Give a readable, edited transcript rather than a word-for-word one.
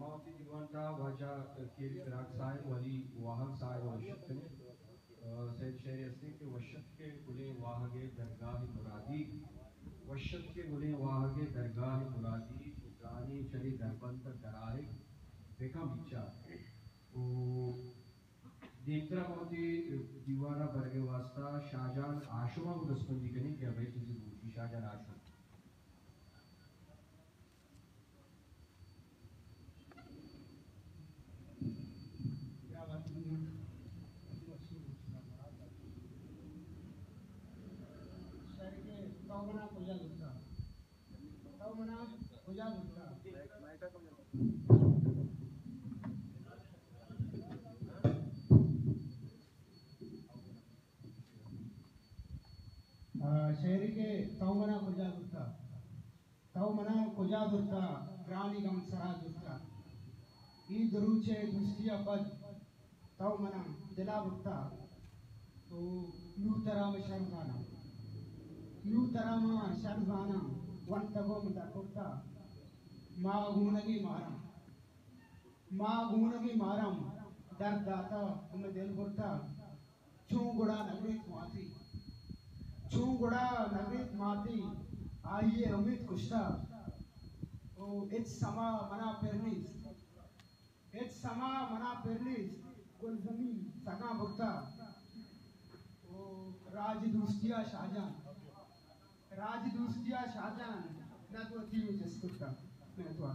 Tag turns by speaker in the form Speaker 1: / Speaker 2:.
Speaker 1: मावती दिवानता वाजा केरी फिराक साहेब वली वाहक साहेब वशत ने सैद शेर असली के वशत के गुले वाहगे दरगाह मुरादी वशत के गुले वाहगे दरगाह मुरादी उजानी चली दरबंद दराहे बेका बिचा ओ देवतरा मावती दीवाना बरगे वास्ता शाहजहान आशुमा को दस्तबंदी करनी क्या भाई चीज़ पूछी शाहजहान आशुमा
Speaker 2: शहरी के तौमना कुजा दुर्ता तौमना कुजा दुर्ता ग्रानी गम सरा दुर्ता ई दरूचे दुस्तिया पद तौमना दिला दुर्ता तो लूतरामा शर्जाना वन तगो मुदा कुर्ता माँ घूनगी मारम दर दाता उम्मे दिल कुर्ता चूंगुड़ा नगरीत माती आइए अमित कुश्ता ओ इच समा मना पेरनीस कुल जमीन सगा भुगता ओ राज दूस्तिया शाहजहान न तो तीन जिस कुत्ता मैं तो